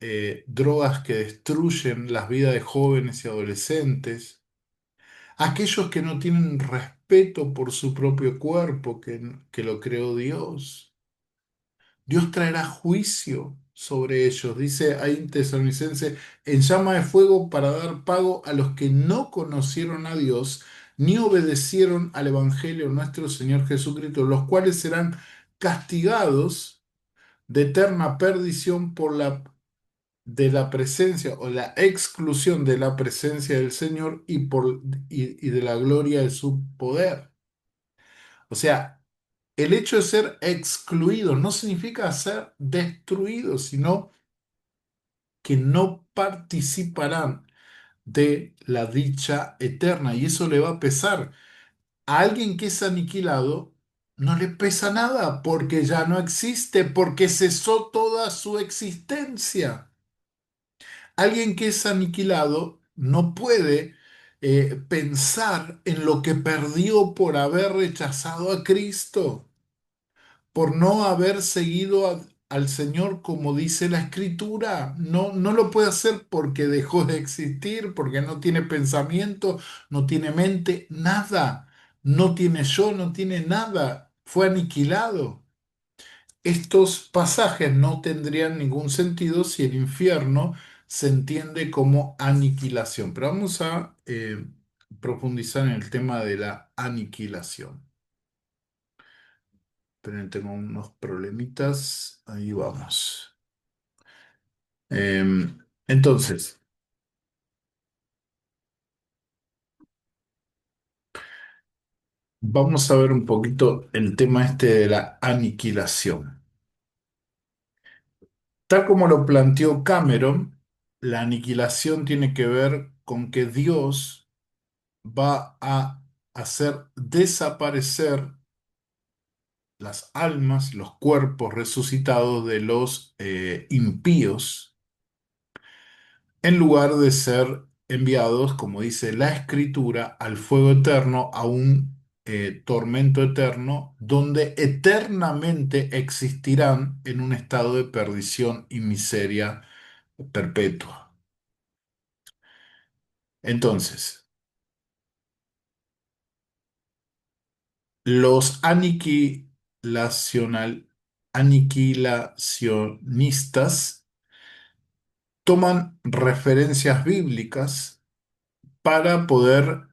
drogas que destruyen las vidas de jóvenes y adolescentes, aquellos que no tienen respeto por su propio cuerpo que lo creó Dios. Dios traerá juicio sobre ellos, dice ahí en Tesalonicense, en llama de fuego para dar pago a los que no conocieron a Dios ni obedecieron al Evangelio de nuestro Señor Jesucristo, los cuales serán castigados de eterna perdición por la presencia o la exclusión de la presencia del Señor y de la gloria de su poder. O sea, el hecho de ser excluido no significa ser destruido, sino que no participarán de la dicha eterna. Y eso le va a pesar. A alguien que es aniquilado, no le pesa nada porque ya no existe, porque cesó toda su existencia. Alguien que es aniquilado no puede pensar en lo que perdió por haber rechazado a Cristo, por no haber seguido al Señor como dice la Escritura. No, no lo puede hacer porque dejó de existir, porque no tiene pensamiento, no tiene mente, nada. No tiene yo, no tiene nada. Fue aniquilado. Estos pasajes no tendrían ningún sentido si el infierno se entiende como aniquilación. Pero vamos a profundizar en el tema de la aniquilación. Pero tengo unos problemitas. Ahí vamos. Entonces, vamos a ver un poquito el tema este de la aniquilación. Tal como lo planteó Cameron, la aniquilación tiene que ver con que Dios va a hacer desaparecer las almas, los cuerpos resucitados de los impíos, en lugar de ser enviados, como dice la Escritura, al fuego eterno, a un tormento eterno, donde eternamente existirán en un estado de perdición y miseria perpetua. Entonces, los aniquilacionistas toman referencias bíblicas para poder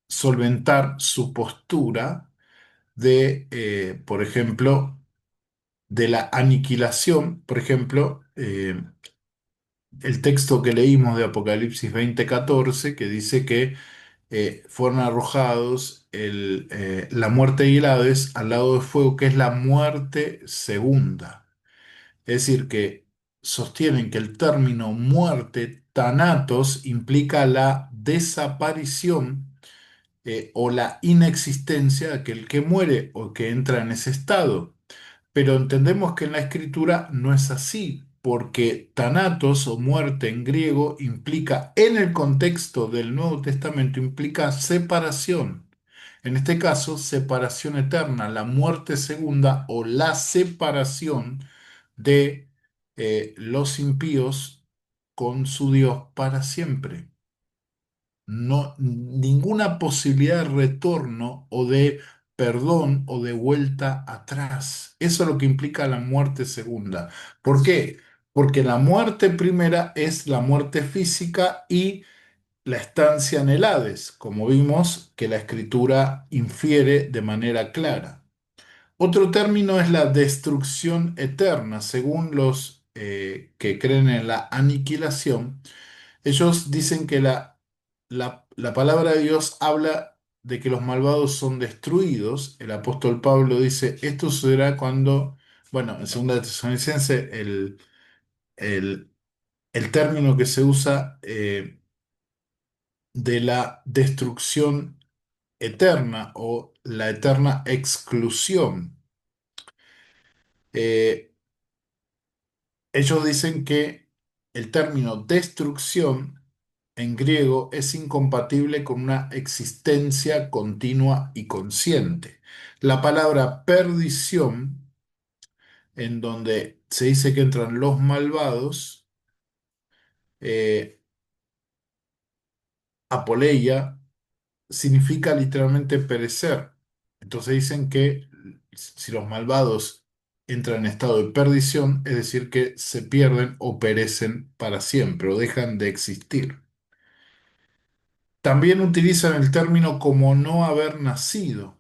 solventar su postura de, por ejemplo, de la aniquilación. Por ejemplo, el texto que leímos de Apocalipsis 20:14, que dice que fueron arrojados la muerte y el Hades al lado de fuego, que es la muerte segunda. Es decir, que sostienen que el término muerte, thanatos, implica la desaparición o la inexistencia de aquel que muere o que entra en ese estado. Pero entendemos que en la escritura no es así, porque thanatos o muerte en griego implica, en el contexto del Nuevo Testamento, implica separación. En este caso, separación eterna, la muerte segunda o la separación de los impíos con su Dios para siempre. No, ninguna posibilidad de retorno o de perdón o de vuelta atrás. Eso es lo que implica la muerte segunda. ¿Por qué? Porque la muerte primera es la muerte física y la estancia en el Hades, como vimos que la escritura infiere de manera clara. Otro término es la destrucción eterna, según los que creen en la aniquilación. Ellos dicen que la palabra de Dios habla de que los malvados son destruidos. El apóstol Pablo dice, esto sucederá cuando, bueno, en 2 de Tesalonicenses, el, el término que se usa de la destrucción eterna o la eterna exclusión. Eh, Ellos dicen que el término destrucción en griego es incompatible con una existencia continua y consciente. La palabra perdición, en donde se dice que entran los malvados, eh, apoleia, significa literalmente perecer. Entonces dicen que si los malvados entran en estado de perdición, es decir, que se pierden o perecen para siempre o dejan de existir. También utilizan el término como no haber nacido.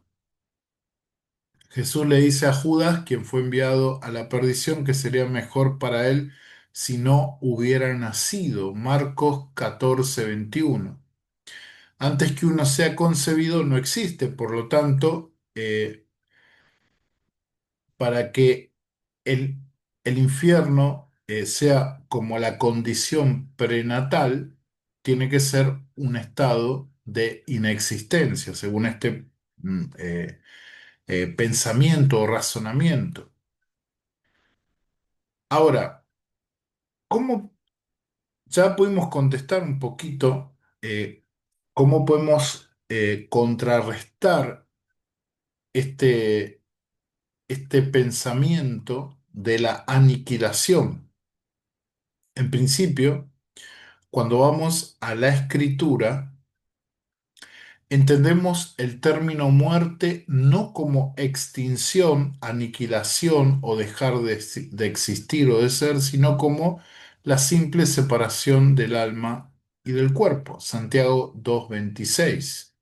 Jesús le dice a Judas, quien fue enviado a la perdición, que sería mejor para él si no hubiera nacido. Marcos 14:21. Antes que uno sea concebido no existe, por lo tanto, para que el, el infierno sea como la condición prenatal, tiene que ser un estado de inexistencia, según este pensamiento o razonamiento. Ahora, ¿cómo ya pudimos contestar un poquito cómo podemos contrarrestar este, este pensamiento de la aniquilación? En principio, cuando vamos a la escritura, entendemos el término muerte no como extinción, aniquilación o dejar de existir o de ser, sino como la simple separación del alma y del cuerpo. Santiago 2:26,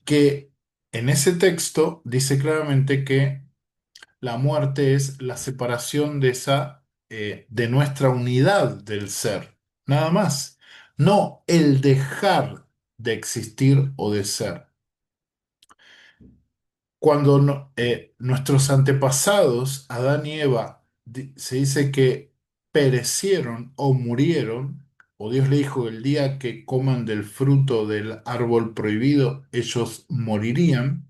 que en ese texto dice claramente que la muerte es la separación de nuestra unidad del ser, nada más. No el dejar de existir o de ser. Cuando nuestros antepasados, Adán y Eva, se dice que perecieron o murieron, o Dios le dijo el día que coman del fruto del árbol prohibido, ellos morirían.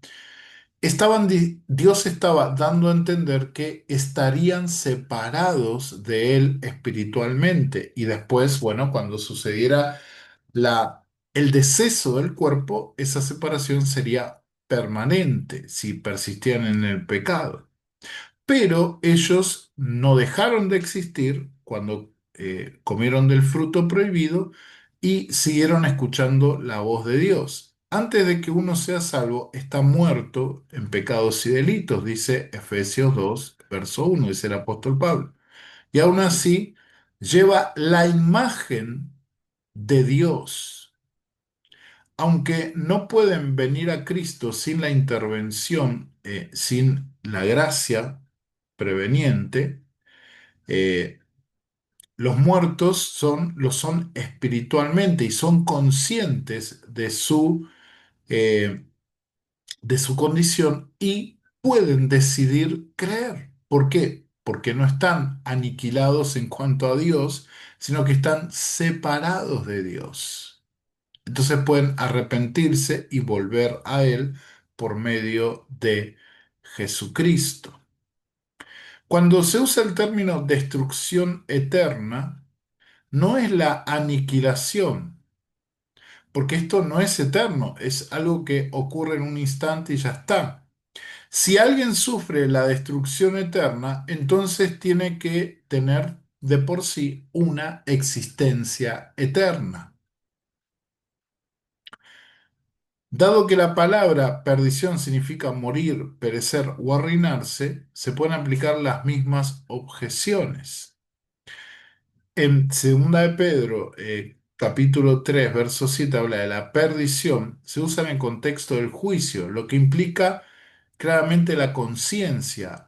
Dios estaba dando a entender que estarían separados de Él espiritualmente. Y después, bueno, cuando sucediera el deceso del cuerpo, esa separación sería permanente si persistían en el pecado. Pero ellos no dejaron de existir cuando comieron del fruto prohibido y siguieron escuchando la voz de Dios. Antes de que uno sea salvo, está muerto en pecados y delitos, dice Efesios 2, verso 1, dice el apóstol Pablo. Y aún así, lleva la imagen de Dios. Aunque no pueden venir a Cristo sin la intervención, sin la gracia preveniente, eh, los muertos lo son espiritualmente y son conscientes eh, de su condición y pueden decidir creer. ¿Por qué? Porque no están aniquilados en cuanto a Dios, sino que están separados de Dios. Entonces pueden arrepentirse y volver a Él por medio de Jesucristo. Cuando se usa el término destrucción eterna, no es la aniquilación, porque esto no es eterno, es algo que ocurre en un instante y ya está. Si alguien sufre la destrucción eterna, entonces tiene que tener de por sí una existencia eterna. Dado que la palabra perdición significa morir, perecer o arruinarse, se pueden aplicar las mismas objeciones. En Segunda de Pedro, capítulo 3, verso 7, habla de la perdición, se usa en el contexto del juicio, lo que implica claramente la conciencia.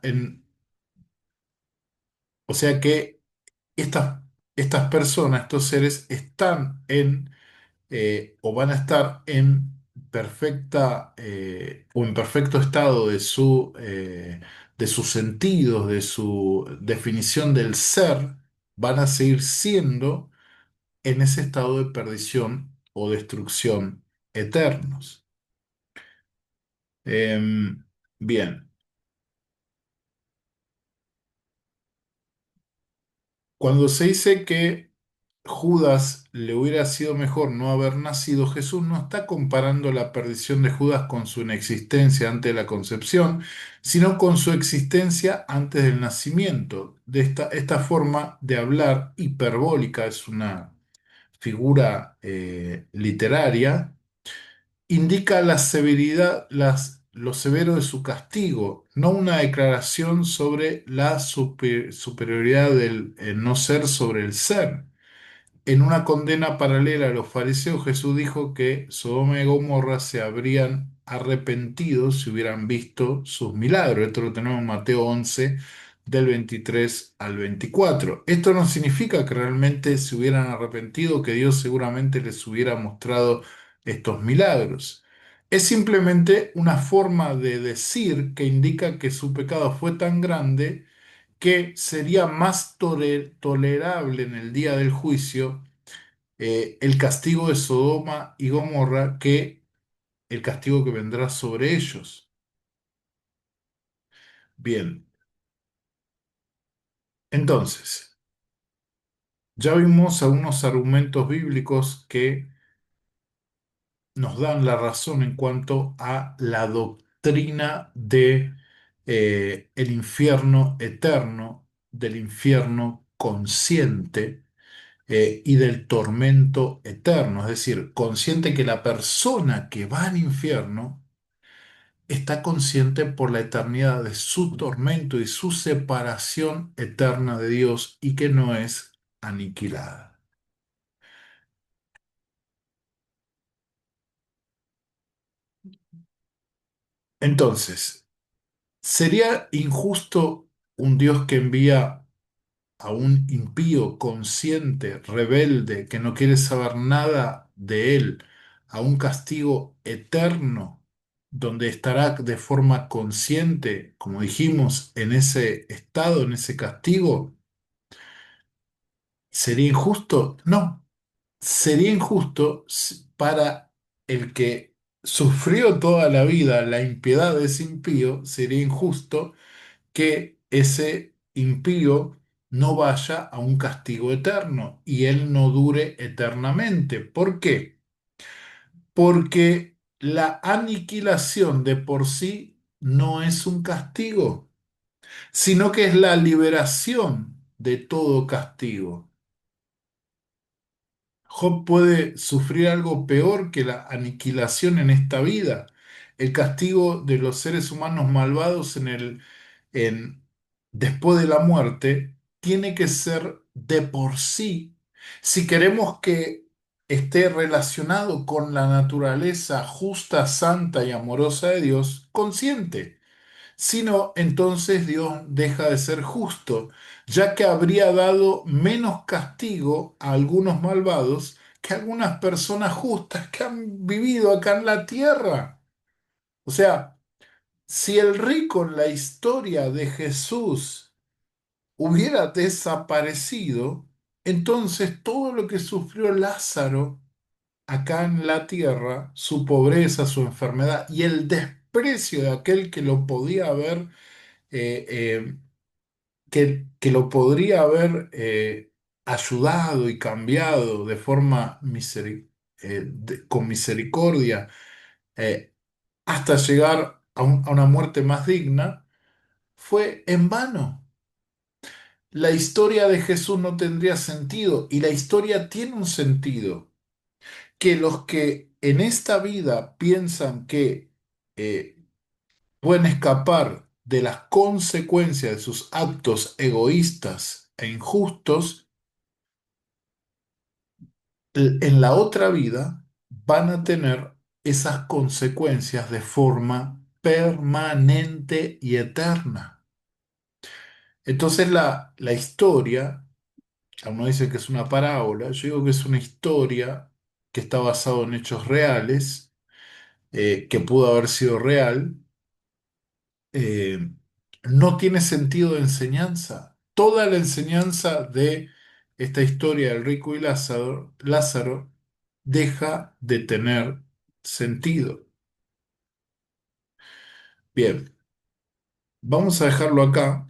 O sea que estas, estas personas, estos seres, están o van a estar en perfecta o en perfecto estado de sus sentidos, de su definición del ser, van a seguir siendo en ese estado de perdición o destrucción eternos. Bien, cuando se dice que Judas le hubiera sido mejor no haber nacido, Jesús no está comparando la perdición de Judas con su inexistencia antes de la concepción, sino con su existencia antes del nacimiento. Esta forma de hablar hiperbólica es una figura literaria, indica la severidad, lo severo de su castigo, no una declaración sobre la superioridad del no ser sobre el ser. En una condena paralela a los fariseos, Jesús dijo que Sodoma y Gomorra se habrían arrepentido si hubieran visto sus milagros. Esto lo tenemos en Mateo 11, del 23 al 24. Esto no significa que realmente se hubieran arrepentido, que Dios seguramente les hubiera mostrado estos milagros. Es simplemente una forma de decir que indica que su pecado fue tan grande que sería más tolerable en el día del juicio el castigo de Sodoma y Gomorra que el castigo que vendrá sobre ellos. Bien, entonces, ya vimos algunos argumentos bíblicos que nos dan la razón en cuanto a la doctrina de el infierno eterno, del infierno consciente y del tormento eterno. Es decir, consciente que la persona que va al infierno está consciente por la eternidad de su tormento y su separación eterna de Dios y que no es aniquilada. Entonces, ¿sería injusto un Dios que envía a un impío consciente, rebelde, que no quiere saber nada de él, a un castigo eterno, donde estará de forma consciente, como dijimos, en ese estado, en ese castigo? ¿Sería injusto? No. Sería injusto para el que sufrió toda la vida la impiedad de ese impío, sería injusto que ese impío no vaya a un castigo eterno y él no dure eternamente. ¿Por qué? Porque la aniquilación de por sí no es un castigo, sino que es la liberación de todo castigo. Job puede sufrir algo peor que la aniquilación en esta vida, el castigo de los seres humanos malvados en, después de la muerte, tiene que ser de por sí, si queremos que esté relacionado con la naturaleza justa, santa y amorosa de Dios, consciente. Si no, entonces Dios deja de ser justo, ya que habría dado menos castigo a algunos malvados que a algunas personas justas que han vivido acá en la tierra. O sea, si el rico en la historia de Jesús hubiera desaparecido, entonces todo lo que sufrió Lázaro acá en la tierra, su pobreza, su enfermedad y el desprecio de aquel que lo podía haber eh, eh, que lo podría haber ayudado y cambiado de forma con misericordia eh, hasta llegar a una muerte más digna, fue en vano. La historia de Jesús no tendría sentido y la historia tiene un sentido, que los que en esta vida piensan que eh, pueden escapar de las consecuencias de sus actos egoístas e injustos, en la otra vida van a tener esas consecuencias de forma permanente y eterna. Entonces la historia, uno dice que es una parábola, yo digo que es una historia que está basada en hechos reales, que pudo haber sido real, eh, no tiene sentido de enseñanza. Toda la enseñanza de esta historia del rico y Lázaro deja de tener sentido. Bien, vamos a dejarlo acá.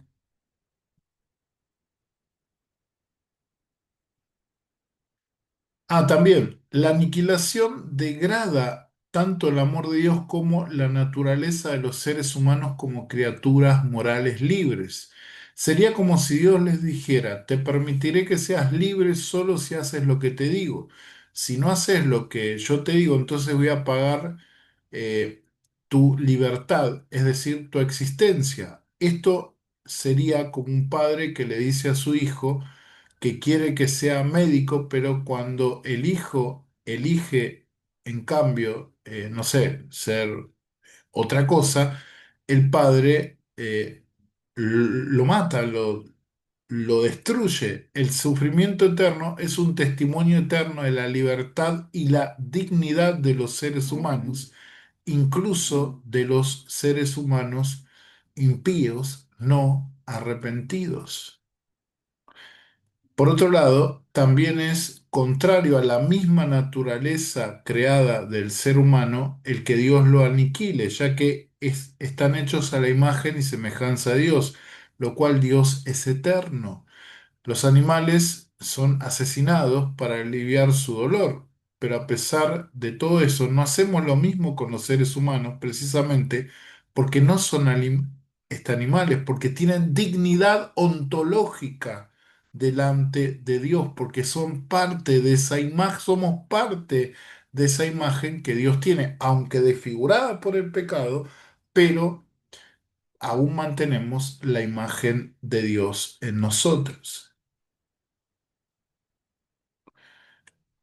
También, la aniquilación degrada tanto el amor de Dios como la naturaleza de los seres humanos como criaturas morales libres. Sería como si Dios les dijera, te permitiré que seas libre solo si haces lo que te digo. Si no haces lo que yo te digo, entonces voy a pagar tu libertad, es decir, tu existencia. Esto sería como un padre que le dice a su hijo, que quiere que sea médico, pero cuando el hijo elige, en cambio, no sé, ser otra cosa, el padre lo mata, lo destruye. El sufrimiento eterno es un testimonio eterno de la libertad y la dignidad de los seres humanos, incluso de los seres humanos impíos, no arrepentidos. Por otro lado, también es contrario a la misma naturaleza creada del ser humano el que Dios lo aniquile, ya que están hechos a la imagen y semejanza de Dios, lo cual Dios es eterno. Los animales son asesinados para aliviar su dolor, pero a pesar de todo eso, no hacemos lo mismo con los seres humanos, precisamente porque no son animales, porque tienen dignidad ontológica delante de Dios, porque son parte de esa imagen, somos parte de esa imagen que Dios tiene, aunque desfigurada por el pecado, pero aún mantenemos la imagen de Dios en nosotros.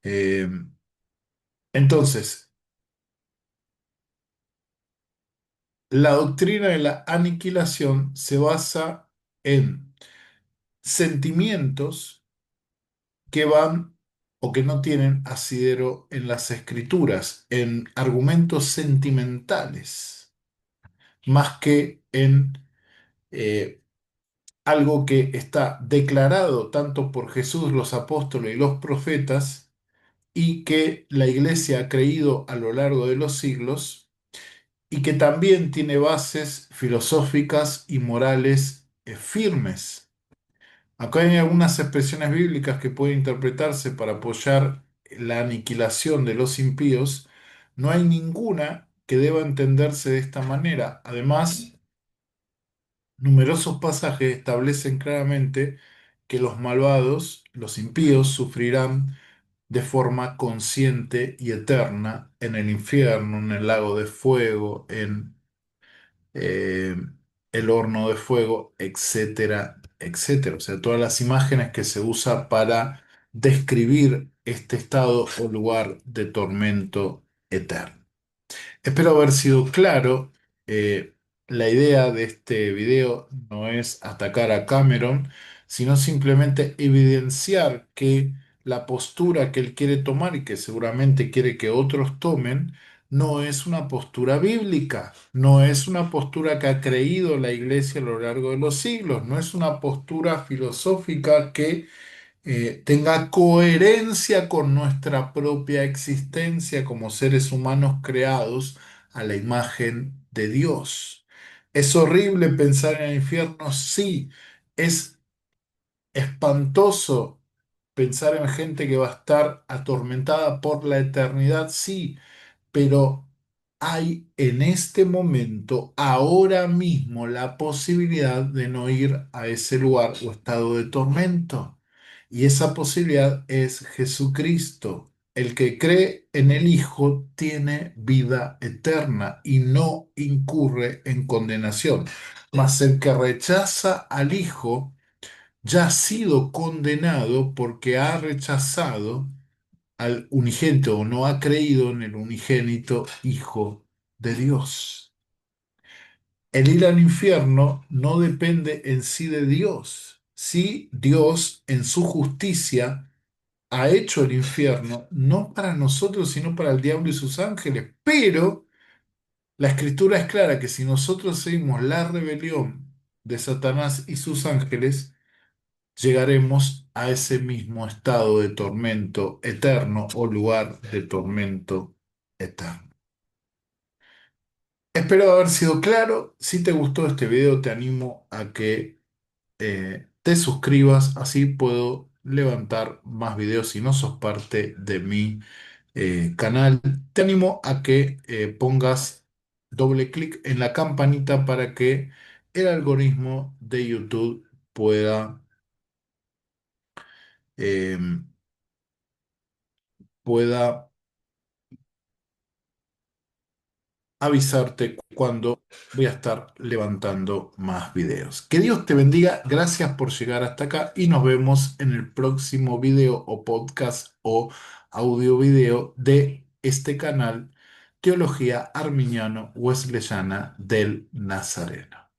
Eh, entonces, la doctrina de la aniquilación se basa en sentimientos que van o que no tienen asidero en las escrituras, en argumentos sentimentales, más que en algo que está declarado tanto por Jesús, los apóstoles y los profetas, y que la iglesia ha creído a lo largo de los siglos y que también tiene bases filosóficas y morales firmes. Acá hay algunas expresiones bíblicas que pueden interpretarse para apoyar la aniquilación de los impíos. No hay ninguna que deba entenderse de esta manera. Además, numerosos pasajes establecen claramente que los malvados, los impíos, sufrirán de forma consciente y eterna en el infierno, en el lago de fuego, en eh, el horno de fuego, etcétera, etcétera. O sea, todas las imágenes que se usa para describir este estado o lugar de tormento eterno. Espero haber sido claro. Eh, la idea de este video no es atacar a Cameron, sino simplemente evidenciar que la postura que él quiere tomar y que seguramente quiere que otros tomen, no es una postura bíblica, no es una postura que ha creído la Iglesia a lo largo de los siglos, no es una postura filosófica que tenga coherencia con nuestra propia existencia como seres humanos creados a la imagen de Dios. ¿Es horrible pensar en el infierno? Sí. ¿Es espantoso pensar en gente que va a estar atormentada por la eternidad? Sí, pero hay en este momento, ahora mismo, la posibilidad de no ir a ese lugar o estado de tormento. Y esa posibilidad es Jesucristo. El que cree en el Hijo tiene vida eterna y no incurre en condenación. Mas el que rechaza al Hijo ya ha sido condenado porque ha rechazado al unigénito o no ha creído en el unigénito Hijo de Dios. El ir al infierno no depende en sí de Dios. Sí, Dios en su justicia ha hecho el infierno, no para nosotros, sino para el diablo y sus ángeles. Pero la escritura es clara que si nosotros seguimos la rebelión de Satanás y sus ángeles, llegaremos a ese mismo estado de tormento eterno o lugar de tormento eterno. Espero haber sido claro. Si te gustó este video, te animo a que te suscribas, así puedo levantar más videos si no sos parte de mi canal. Te animo a que pongas doble clic en la campanita para que el algoritmo de YouTube pueda, eh, pueda avisarte cuando voy a estar levantando más videos. Que Dios te bendiga, gracias por llegar hasta acá y nos vemos en el próximo video o podcast o audio video de este canal, Teología Arminiano Wesleyana del Nazareno.